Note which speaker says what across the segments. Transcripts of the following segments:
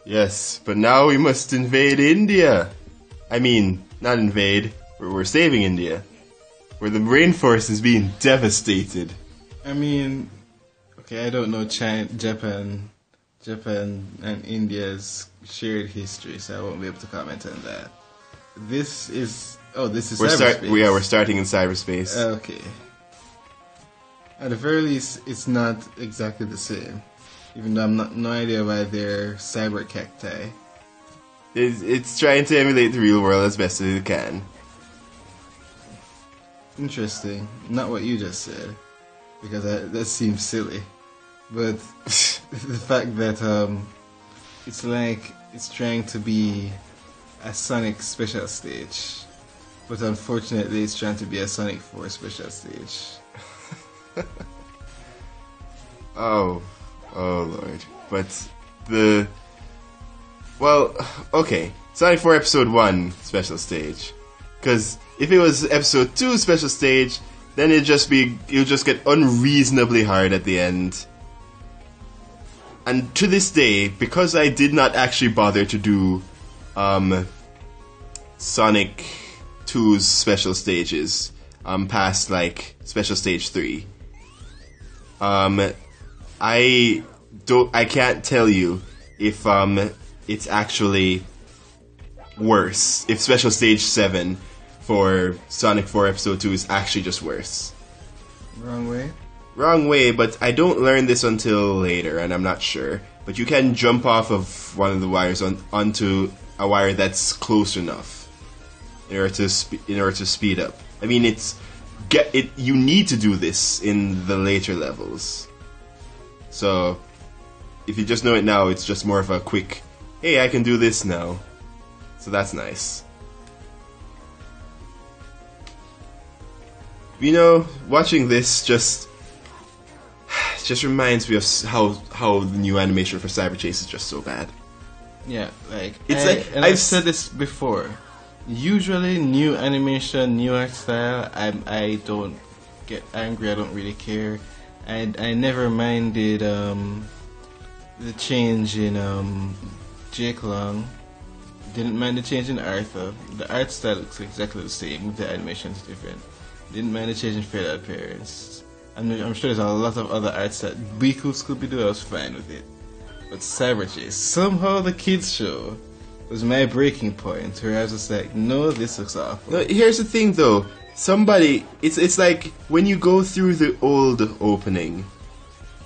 Speaker 1: Yes, but now we must invade India. I mean, not invade. We're saving India, where the rainforest is being devastated.
Speaker 2: I mean, okay, I don't know China, Japan and India's shared history, so I won't be able to comment on that. This is cyberspace.
Speaker 1: We're starting in cyberspace.
Speaker 2: Okay. At the very least, it's not exactly the same. Even though no idea why they're cyber cacti.
Speaker 1: It's trying to emulate the real world as best as it can.
Speaker 2: Interesting. Not what you just said, because that seems silly. But the fact that it's like it's trying to be a Sonic special stage, but unfortunately it's trying to be a Sonic 4 special stage.
Speaker 1: Oh Lord. But okay, Sonic 4 Episode 1 special stage. Because if it was Episode 2 special stage, then it'll just get unreasonably hard at the end. And to this day, because I did not actually bother to do Sonic 2's special stages past like special stage 3, I can't tell you if it's actually worse, if special stage 7 for Sonic 4 Episode 2 is actually just worse. Wrong way, but I don't learn this until later, and I'm not sure. But you can jump off of one of the wires onto a wire that's close enough in order to speed up. I mean, you need to do this in the later levels. So if you just know it now, it's just more of a quick, hey, I can do this now. So that's nice. You know, watching this just reminds me of how the new animation for Cyber Chase is just so bad.
Speaker 2: Yeah,
Speaker 1: I've
Speaker 2: said this before. Usually, new animation, new art style, I don't get angry. I don't really care. I never minded the change in Jake Long. Didn't mind the change in Arthur. The art style looks exactly the same. The animation is different. Didn't mind the change in facial appearance. I'm sure there's a lot of other arts that Riku Scooby-Doo, I was fine with it. But Cyber Chase, somehow the kids show was my breaking point where I was just like, no, this looks awful.
Speaker 1: No, here's the thing though. It's like when you go through the old opening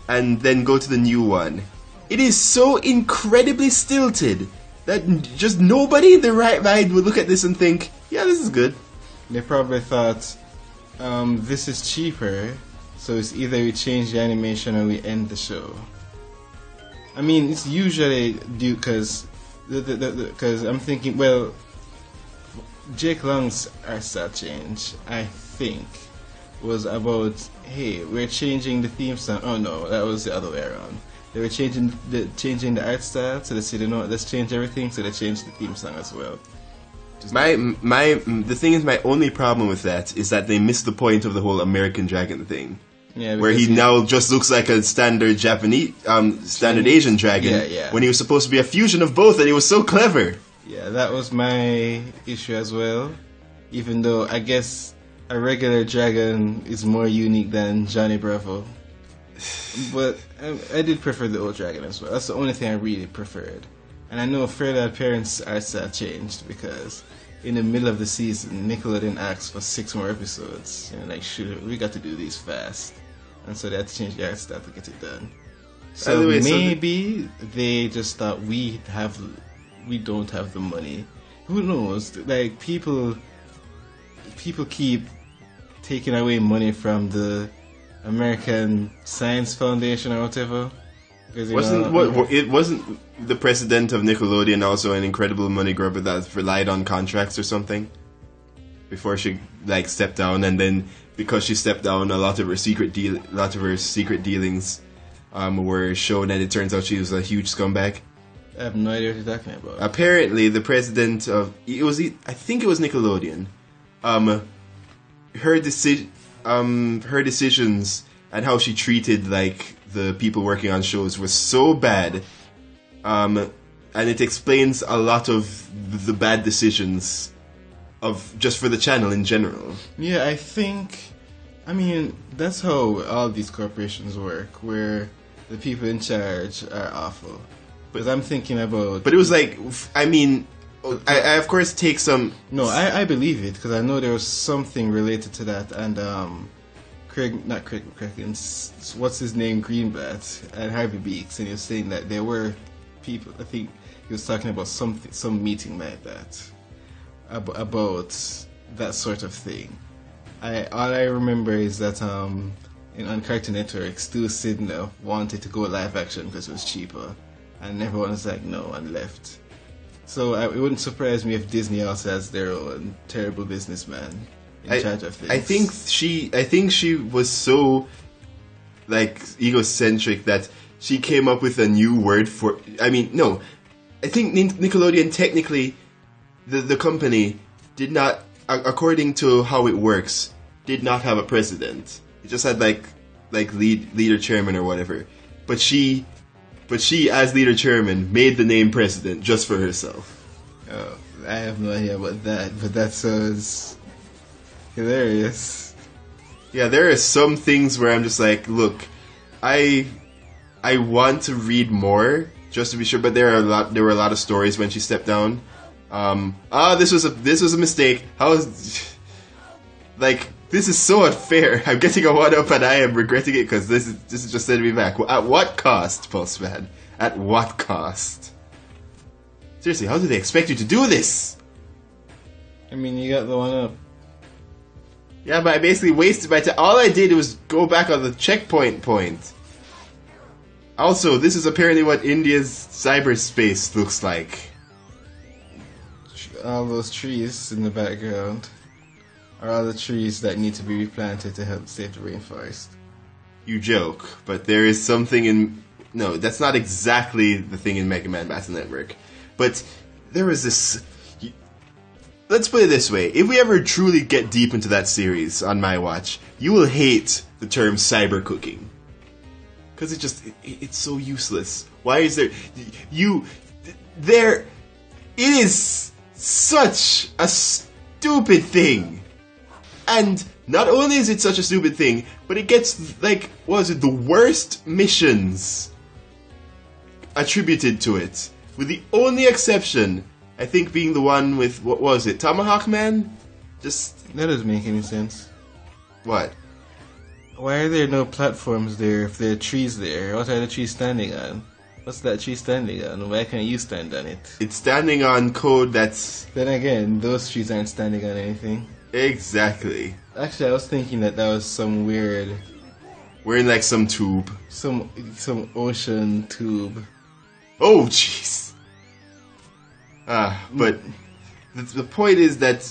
Speaker 1: and then go to the new one, it is so incredibly stilted that just nobody in their right mind would look at this and think, yeah, this is good.
Speaker 2: They probably thought, this is cheaper, so it's either we change the animation or we end the show. I mean, it's usually due because I'm thinking, well, Jake Long's art style change, I think, was about, hey, we're changing the theme song. Oh no, that was the other way around. They were changing the art style, so they said, you know what, let's change everything, so they changed the theme song as well.
Speaker 1: The thing is, my only problem with that is that they missed the point of the whole American Dragon thing.
Speaker 2: Yeah,
Speaker 1: where he now just looks like a standard Japanese, standard Asian dragon, when he was supposed to be a fusion of both, and he was so clever.
Speaker 2: Yeah, that was my issue as well. Even though I guess a regular dragon is more unique than Johnny Bravo. But I did prefer the old dragon as well. That's the only thing I really preferred. And I know Fairly Odd Parents' art style changed because in the middle of the season, Nickelodeon asked for 6 more episodes. And like, shoot, we got to do these fast. And so they had to change the art style to get it done. So maybe they just thought we don't have the money. Who knows? Like, people keep taking away money from the American Science Foundation or whatever.
Speaker 1: It wasn't the president of Nickelodeon also an incredible money grubber that relied on contracts or something before she like stepped down, and then because she stepped down, a lot of her secret dealings were shown, and it turns out she was a huge scumbag.
Speaker 2: I have no idea what you're talking about.
Speaker 1: Apparently, the president of I think it was Nickelodeon. Her decisions and how she treated like the people working on shows was so bad and it explains a lot of the bad decisions of just for the channel in general.
Speaker 2: Yeah, I mean, that's how all these corporations work, where the people in charge are awful. But I'm thinking about...
Speaker 1: But it was like, I mean, I of course take some...
Speaker 2: No, I believe it, because I know there was something related to that, and Craig McCracken, what's his name, Greenblatt, and Harvey Beaks, and he was saying that there were people, I think he was talking about some meeting like that, about that sort of thing. All I remember is that on Cartoon Network, Stu Sidner wanted to go live action because it was cheaper, and everyone was like no and left. So it wouldn't surprise me if Disney also has their own terrible businessman in charge of things.
Speaker 1: I think she was so like egocentric that she came up with a new word for. I mean, no, I think Nickelodeon technically, the company did not, according to how it works, did not have a president. It just had like leader chairman or whatever. But she as leader chairman made the name president just for herself.
Speaker 2: Oh, I have no idea about that, but that sounds hilarious.
Speaker 1: Yeah, there are some things where I'm just like, look, I want to read more just to be sure, but there were a lot of stories when she stepped down. This was a mistake. This is so unfair. I'm getting a 1-up and I am regretting it because this is just setting me back. At what cost, Pulseman? At what cost? Seriously, how do they expect you to do this?
Speaker 2: I mean, you got the 1-up.
Speaker 1: Yeah, but I basically wasted my time. All I did was go back on the checkpoint point. Also, this is apparently what India's cyberspace looks like.
Speaker 2: All those trees in the background are all the trees that need to be replanted to help save the rainforest.
Speaker 1: You joke, but there is something in... No, that's not exactly the thing in Mega Man Battle Network. But there was this... Let's put it this way. If we ever truly get deep into that series on my watch, you will hate the term cyber cooking. Because it's so useless. Why is there... It is such a stupid thing. And not only is it such a stupid thing, but it gets, like, the worst missions attributed to it. With the only exception, I think, being the one with, what was it, Tomahawk Man? That
Speaker 2: doesn't make any sense.
Speaker 1: What?
Speaker 2: Why are there no platforms there if there are trees there? What are the trees standing on? What's that tree standing on? Why can't you stand on it?
Speaker 1: It's standing on code that's...
Speaker 2: Then again, those trees aren't standing on anything.
Speaker 1: Exactly.
Speaker 2: Actually, I was thinking that was some weird...
Speaker 1: We're in like some tube.
Speaker 2: Some ocean tube.
Speaker 1: Oh, jeez. But the point is that,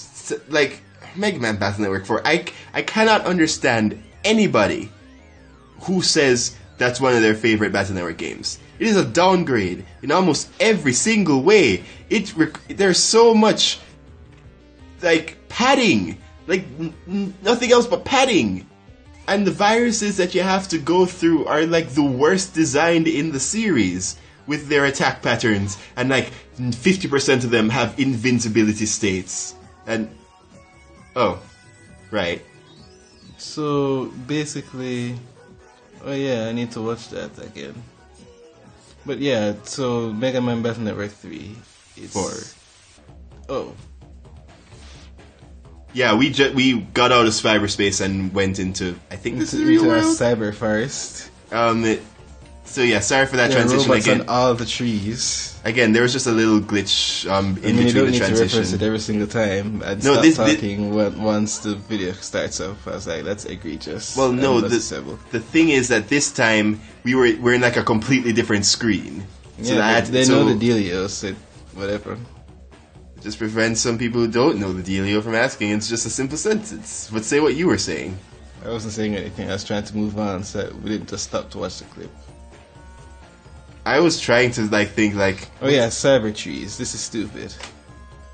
Speaker 1: like, Mega Man Battle Network 4, I cannot understand anybody who says that's one of their favorite Battle Network games. It is a downgrade in almost every single way. There's so much, like, padding, like nothing else but padding, and the viruses that you have to go through are like the worst designed in the series with their attack patterns, and like 50% of them have invincibility states. And oh, right.
Speaker 2: So basically, oh yeah, I need to watch that again. But yeah, so Mega Man Battle Network 3 is
Speaker 1: 4.
Speaker 2: Oh.
Speaker 1: Yeah, we got out of cyberspace and went into, I think this is the real world?
Speaker 2: Cyber forest.
Speaker 1: So yeah, sorry for that transition
Speaker 2: robots
Speaker 1: again.
Speaker 2: On all the trees.
Speaker 1: Again, there was just a little glitch in between
Speaker 2: you don't
Speaker 1: the
Speaker 2: need
Speaker 1: transition.
Speaker 2: to reference it every single time and
Speaker 1: no,
Speaker 2: stop talking once the video starts up. I was like, that's egregious.
Speaker 1: Well, no, the thing is that this time we're in like a completely different screen. So
Speaker 2: yeah, they know the dealio, so whatever.
Speaker 1: It just prevents some people who don't know the dealio from asking. It's just a simple sentence. But say what you were saying.
Speaker 2: I wasn't saying anything. I was trying to move on, so we didn't just stop to watch the clip.
Speaker 1: I was trying to think
Speaker 2: oh yeah, cyber trees. This is stupid.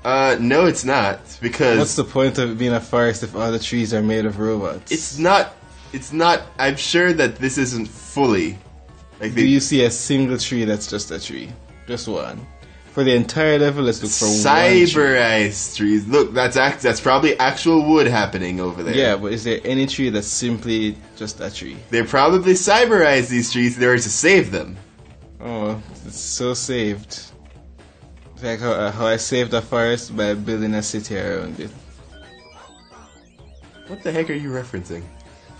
Speaker 1: No, it's not, because
Speaker 2: what's the point of it being a forest if all the trees are made of robots?
Speaker 1: It's not. I'm sure that this isn't fully.
Speaker 2: Do you see a single tree that's just a tree? Just one. For the entire level, let's look for one tree.
Speaker 1: Cyberized trees. Look, that's probably actual wood happening over there.
Speaker 2: Yeah, but is there any tree that's simply just a tree?
Speaker 1: They probably cyberized these trees in order to save them.
Speaker 2: Oh, it's so saved. It's like how I saved a forest by building a city around it.
Speaker 1: What the heck are you referencing?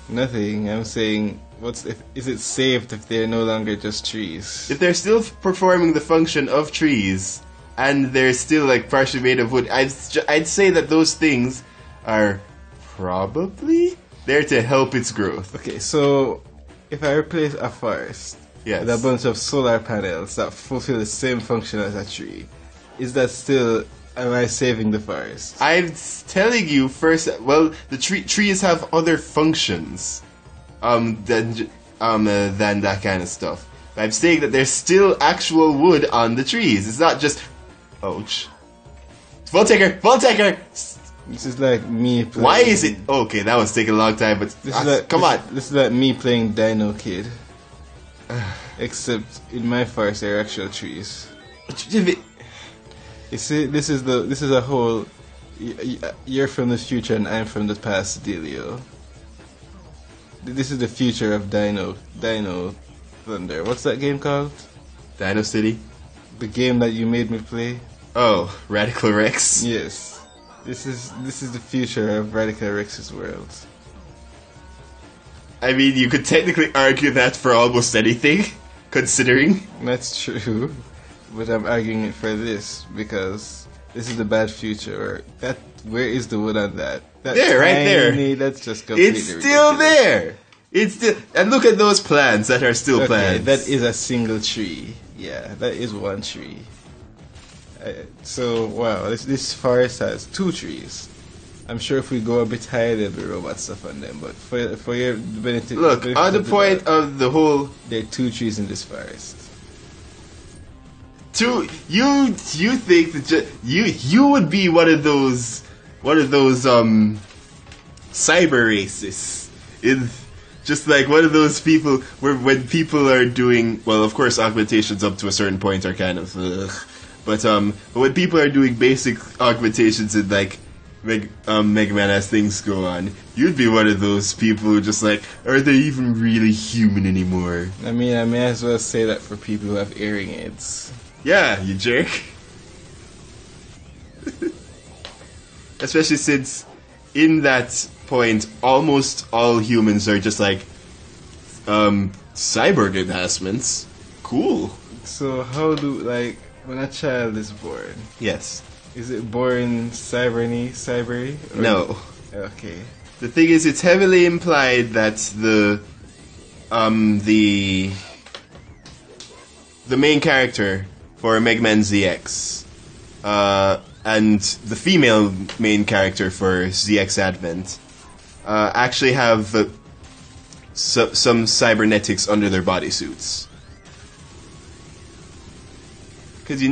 Speaker 2: Nothing. I'm saying, is it saved if they're no longer just trees?
Speaker 1: If they're still performing the function of trees, and they're still like partially made of wood, I'd say that those things are probably there to help its growth.
Speaker 2: Okay, so if I replace a forest
Speaker 1: Yes.
Speaker 2: with a bunch of solar panels that fulfill the same function as a tree, is that still, am I saving the forest?
Speaker 1: I'm telling you first. Well, the trees have other functions, than that kind of stuff. But I'm saying that there's still actual wood on the trees. It's not just. Ouch. Vault taker.
Speaker 2: This is like me playing...
Speaker 1: Why is it? Okay, that was taking a long time, but come on.
Speaker 2: This is like me playing Dino Kid. Except in my forest there are actual trees. You see, this is a whole you're from the future and I'm from the past dealio. This is the future of Dino Thunder. What's that game called?
Speaker 1: Dino City?
Speaker 2: The game that you made me play?
Speaker 1: Oh, Radical Rex?
Speaker 2: Yes. This is the future of Radical Rex's world.
Speaker 1: I mean, you could technically argue that for almost anything, considering.
Speaker 2: That's true. But I'm arguing it for this because this is the bad future. Where is the wood on that?
Speaker 1: There, right there.
Speaker 2: That's just completely
Speaker 1: It's still
Speaker 2: ridiculous.
Speaker 1: there. It's still, and look at those plants that are still plants.
Speaker 2: That is a single tree. Yeah, that is one tree. So wow, this forest has two trees. I'm sure if we go a bit higher, there'll be robot stuff on them. But for your benefit,
Speaker 1: Look, on the point of the whole,
Speaker 2: there are two trees in this forest.
Speaker 1: you think that you would be one of those cyber racists, just like one of those people where when people are doing, well, of course augmentations up to a certain point are kind of but when people are doing basic augmentations and like Mega Man as things go on, you'd be one of those people who just like, are they even really human anymore?
Speaker 2: I mean, I may as well say that for people who have hearing aids.
Speaker 1: Yeah, you jerk. Especially since in that point almost all humans are just like cyborg enhancements. Cool.
Speaker 2: So how do, like, when a child is born,
Speaker 1: Yes.
Speaker 2: is it born cybery? Or
Speaker 1: No.
Speaker 2: Okay.
Speaker 1: The thing is, it's heavily implied that the main character for Mega Man ZX, and the female main character for ZX Advent, actually have some cybernetics under their bodysuits. Because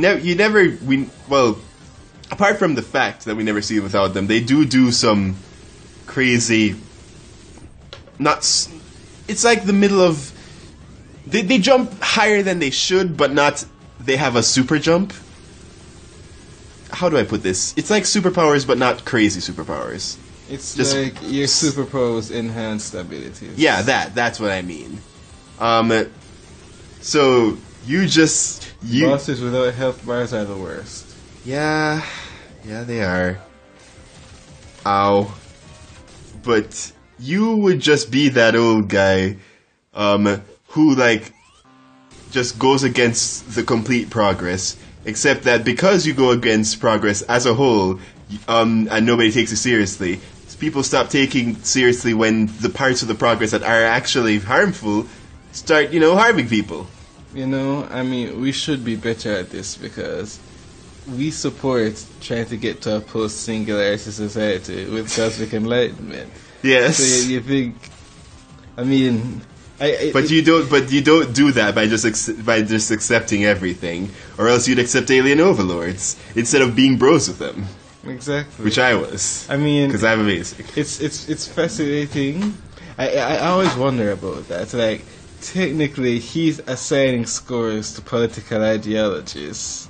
Speaker 1: apart from the fact that we never see it without them, they do some crazy. It's like the middle of. They jump higher than they should, but not. They have a super jump. How do I put this? It's like superpowers, but not crazy superpowers.
Speaker 2: It's
Speaker 1: Just
Speaker 2: like your superpowers enhanced abilities.
Speaker 1: Yeah, that's what I mean. So
Speaker 2: Bosses without health bars are the worst.
Speaker 1: Yeah, they are. Ow. But you would just be that old guy, who like just goes against the complete progress. Except that because you go against progress as a whole, and nobody takes it seriously, people stop taking seriously when the parts of the progress that are actually harmful start, harming people.
Speaker 2: I mean, we should be better at this because we support trying to get to a post-singularity society with cosmic enlightenment.
Speaker 1: Yes.
Speaker 2: So you think? I mean,
Speaker 1: But you don't do that by just accepting everything, or else you'd accept alien overlords instead of being bros with them.
Speaker 2: Exactly.
Speaker 1: Which I was.
Speaker 2: I mean,
Speaker 1: because I'm amazing.
Speaker 2: It's fascinating. I always wonder about that. Like, technically, he's assigning scores to political ideologies,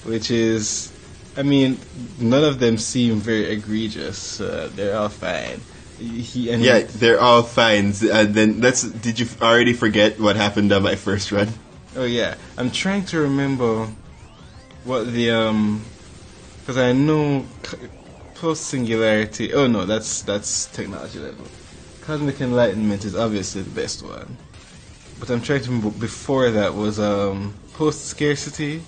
Speaker 2: which is, I mean, none of them seem very egregious. They're all fine.
Speaker 1: Yeah, they're all fine. Then did you already forget what happened on my first run?
Speaker 2: Oh yeah, I'm trying to remember what the because I know post singularity. Oh no, that's technology level. Cosmic enlightenment is obviously the best one, but I'm trying to remember before that was post scarcity.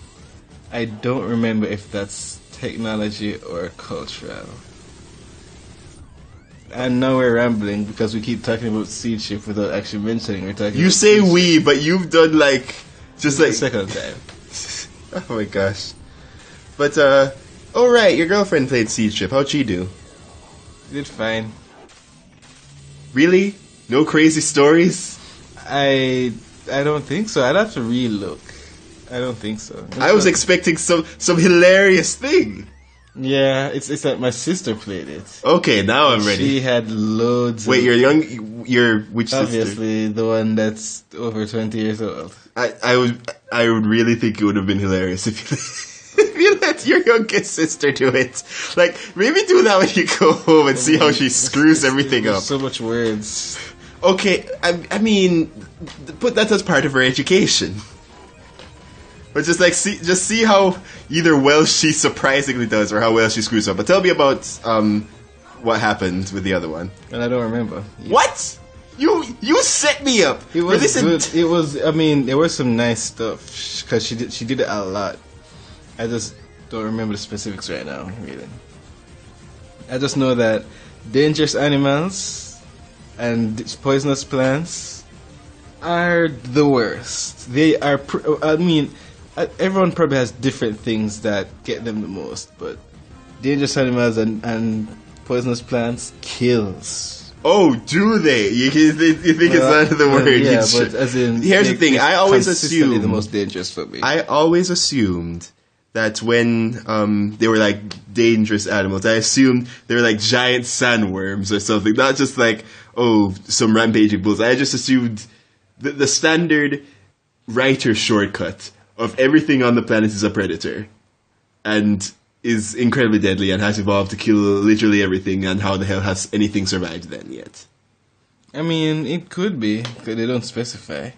Speaker 2: I don't remember if that's technology or cultural. And now we're rambling because we keep talking about seed ship without actually mentioning we're talking.
Speaker 1: You
Speaker 2: about
Speaker 1: say
Speaker 2: seed
Speaker 1: we,
Speaker 2: ship.
Speaker 1: but you've done like just like
Speaker 2: The second time.
Speaker 1: Oh my gosh. But oh right, your girlfriend played Seed Ship. How'd she do?
Speaker 2: Did fine.
Speaker 1: Really? No crazy stories?
Speaker 2: I don't think so. I'd have to relook. I don't think so.
Speaker 1: I was expecting some hilarious thing.
Speaker 2: Yeah, it's that my sister played it.
Speaker 1: Okay, now I'm ready.
Speaker 2: She had loads.
Speaker 1: Wait, you're which sister?
Speaker 2: Obviously, the one that's over 20 years old.
Speaker 1: I would really think it would have been hilarious if you let your youngest sister do it. Like, maybe do that when you go home and see how she screws everything up.
Speaker 2: So much words.
Speaker 1: Okay, I mean, put that as part of her education. But just like see how either well she surprisingly does or how well she screws up. But tell me about what happened with the other one.
Speaker 2: And I don't remember.
Speaker 1: What? You set me up.
Speaker 2: It was good. It was. I mean, there was some nice stuff because she did it a lot. I just don't remember the specifics right now. Really, I just know that dangerous animals and poisonous plants are the worst. They are. I mean, everyone probably has different things that get them the most, but dangerous animals and poisonous plants kills.
Speaker 1: Oh, do they? You think it's not the word?
Speaker 2: Yeah, but as in,
Speaker 1: here's the thing. I always assumed
Speaker 2: the most dangerous for me.
Speaker 1: I always assumed that when they were like dangerous animals, I assumed they were like giant sandworms or something, not just like some rampaging bulls. I just assumed the standard writer shortcut of everything on the planet is a predator, and is incredibly deadly and has evolved to kill literally everything, and how the hell has anything survived then yet?
Speaker 2: I mean, it could be, because they don't specify.